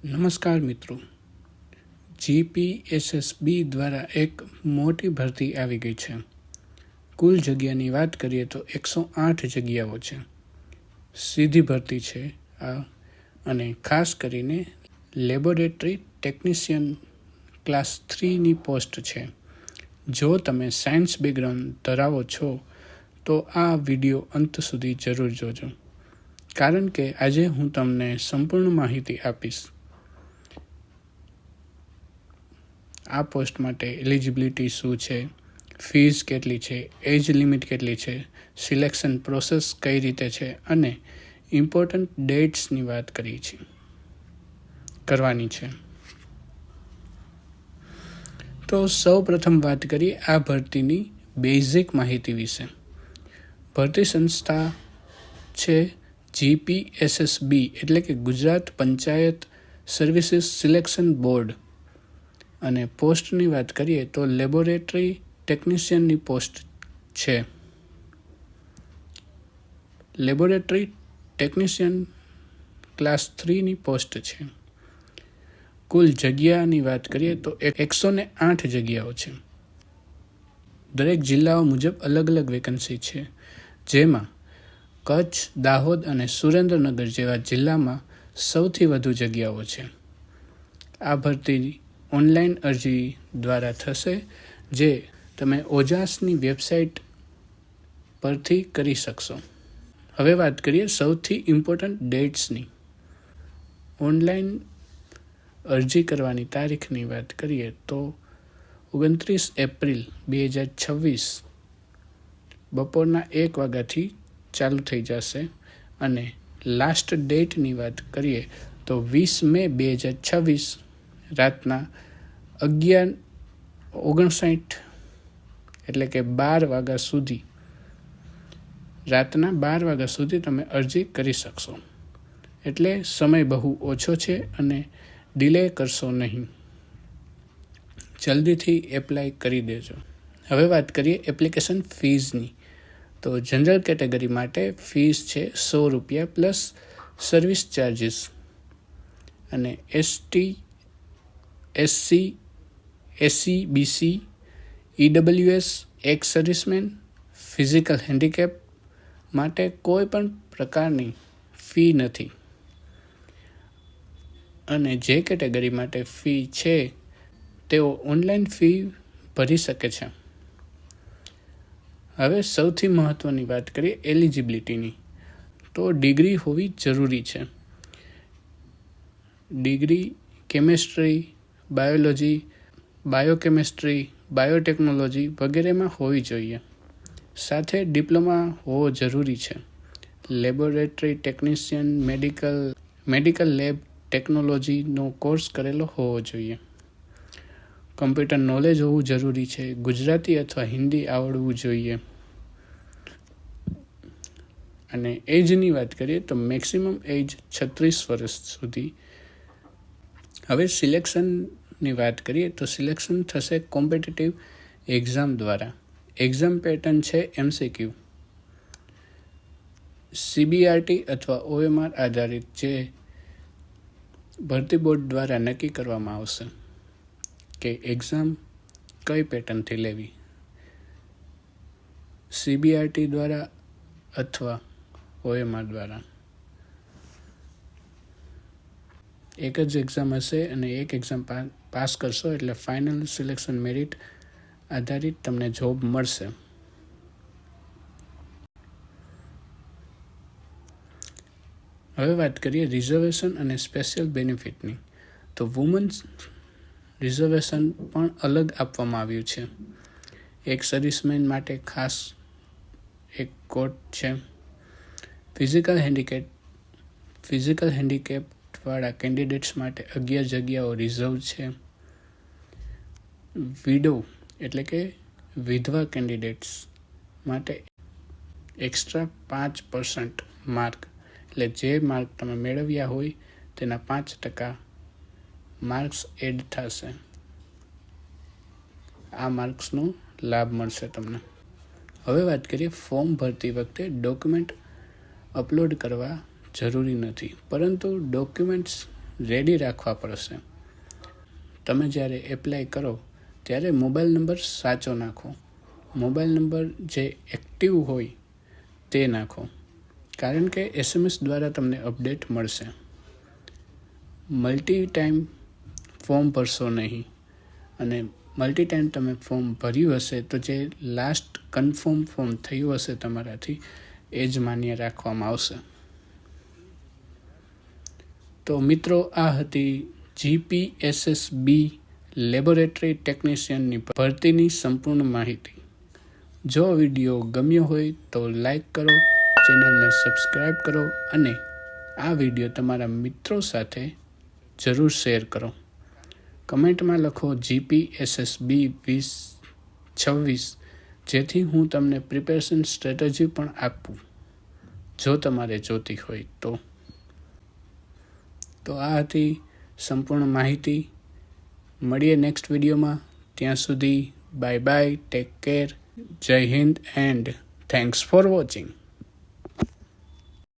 નમસ્કાર મિત્રો, જીપીએસએસબી દ્વારા એક મોટી ભરતી આવી ગઈ છે. કુલ જગ્યાની વાત કરીએ તો 108 જગ્યાઓ છે. સીધી ભરતી છે આ, અને ખાસ કરીને લેબોરેટરી ટેકનિશિયન ક્લાસ 3ની પોસ્ટ છે. જો તમે સાયન્સ બેકગ્રાઉન્ડ ધરાવો છો તો આ વિડીયો અંત સુધી જરૂર જોજો, કારણ કે આજે હું તમને સંપૂર્ણ માહિતી આપીશ. આ પોસ્ટ માટે એલિજિબિલિટી શું છે, ફીસ કેટલી છે, એજ લિમિટ કેટલી છે, સિલેક્શન પ્રોસેસ કઈ રીતે છે અને ઇમ્પોર્ટન્ટ ડેટ્સની વાત કરવાની છે. તો સૌ પ્રથમ વાત કરીએ આ ભરતીની બેઝિક માહિતી વિશે. ભરતી સંસ્થા છે જીપીએસએસબી, એટલે કે Gujarat panchayat services selection board. અને પોસ્ટની વાત કરીએ તો લેબોરેટરી ટેકનિશિયનની પોસ્ટ છે. લેબોરેટરી ટેકનિશિયન ક્લાસ 3ની પોસ્ટ છે. કુલ જગ્યાની વાત કરીએ તો 108 જગ્યાઓ છે. દરેક જિલ્લાઓ મુજબ અલગ અલગ વેકન્સી છે, જેમાં કચ્છ, દાહોદ અને સુરેન્દ્રનગર જેવા જિલ્લામાં સૌથી વધુ જગ્યાઓ છે. આ ભરતી ઓનલાઈન અરજી દ્વારા થશે, જે તમે ઓજાસની વેબસાઇટ પરથી કરી શકશો. હવે વાત કરીએ સૌથી ઇમ્પોર્ટન્ટ ડેટ્સની. ઓનલાઈન અરજી કરવાની તારીખની વાત કરીએ તો 29 એપ્રિલ 2026 બપોરના 1 વાગ્યાથી ચાલુ થઈ જશે. અને લાસ્ટ ડેટની વાત કરીએ તો 20 મે 2026 રાતના 11:59 એટલે કે 12 વાગ્યા સુધી, રાતના 12 વાગ્યા સુધી તમે અરજી કરી શકશો. એટલે સમય બહુ ઓછો છે અને ડિલે કરશો નહીં. જલ્દીથી એપ્લાય કરી દેજો. હવે વાત કરીએ એપ્લિકેશન ફીઝની. તો જનરલ કેટેગરી માટે ફીસ છે ₹100 પ્લસ સર્વિસ ચાર્જીસ. અને ST, SC, SC, BC, EWS, x servicemen, physical handicap માટે કોઈ પણ પ્રકારની ફી નથી. અને જે કેટેગરી માટે ફી છે તેઓ ઓનલાઈન ફી ભરી શકે છે. હવે સૌથી મહત્ત્વની વાત કરીએ એલિજિબિલિટીની. તો ડિગ્રી હોવી જરૂરી છે. Degree chemistry, biology, biochemistry, biotechnology વગેરેમાં હોવી જોઈએ. સાથે ડિપ્લોમા હોવો જરૂરી છે. લેબોરેટરી ટેકનિશિયન, મેડિકલ લેબ ટેકનોલોજીનો કોર્સ કરેલો હોવો જોઈએ. કમ્પ્યુટર નોલેજ હોવું જરૂરી છે. ગુજરાતી અથવા હિન્દી આવડવું જોઈએ. અને એજની વાત કરીએ તો મેક્સિમમ એજ 36 વર્ષ સુધી. હવે સિલેક્શનની વાત કરીએ તો સિલેક્શન થશે કોમ્પિટિટિવ એક્ઝામ દ્વારા. એક્ઝામ પેટર્ન છે MCQ, CBRT અથવા OMR આધારિત, જે ભરતી બોર્ડ દ્વારા નક્કી કરવામાં આવશે કે એક્ઝામ કઈ પેટર્નથી લેવી, CBRT દ્વારા અથવા OMR દ્વારા. એક જ એક્ઝામ હશે અને એક એક્ઝામ પાસ કરશો એટલે ફાઇનલ સિલેક્શન મેરિટ આધારિત તમને જોબ મળશે. હવે વાત કરીએ રિઝર્વેશન અને સ્પેશિયલ બેનિફિટની. તો વુમન્સ રિઝર્વેશન પણ અલગ આપવામાં આવ્યું છે. એક સર્વિસમેન માટે ખાસ એક કોટ છે. ફિઝિકલ હેન્ડીકેપવાળા કેન્ડિડેટ્સ માટે 11 જગ્યાઓ રિઝર્વ છે. વિડો એટલે કે વિધવા કેન્ડિડેટ્સ માટે એક્સ્ટ્રા 5% માર્ક, એટલે જે માર્ક તમે મેળવ્યા હોય તેના 5% માર્ક્સ એડ થશે. આ માર્ક્સનો લાભ મળશે તમને. હવે વાત કરીએ ફોર્મ ભરતી વખતે ડોક્યુમેન્ટ અપલોડ કરવા જરૂરી નથી, પરંતુ ડોક્યુમેન્ટ્સ રેડી રાખવા પડશે. તમે જ્યારે એપ્લાય કરો ત્યારે મોબાઈલ નંબર સાચો નાખો. મોબાઈલ નંબર જે એક્ટિવ હોય તે નાખો, કારણ કે SMS દ્વારા તમને અપડેટ મળશે. મલ્ટી ટાઈમ ફોર્મ ભરશો નહીં, અને મલ્ટી ટાઈમ તમે ફોર્મ ભર્યું હશે તો જે લાસ્ટ કન્ફર્મ ફોર્મ થયું હશે તમારાથી એ જ માન્ય રાખવામાં આવશે. તો મિત્રો, આ હતી GPSSB લેબોરેટરી ટેકનિશિયનની ભરતીની સંપૂર્ણ માહિતી. જો વિડીયો ગમ્યો હોય તો લાઈક કરો, ચેનલને સબસ્ક્રાઈબ કરો અને આ વિડીયો તમારા મિત્રો સાથે જરૂર શેર કરો. કમેન્ટમાં લખો GPSSB 2026, જેથી હું તમને પ્રિપેરેશન સ્ટ્રેટેજી પણ આપું જો તમારે જોતી હોય તો. આ હતી સંપૂર્ણ માહિતી. મળીએ નેક્સ્ટ વિડીયોમાં. ત્યાં સુધી બાય બાય, ટેક કેર, જય Hind and thanks for watching.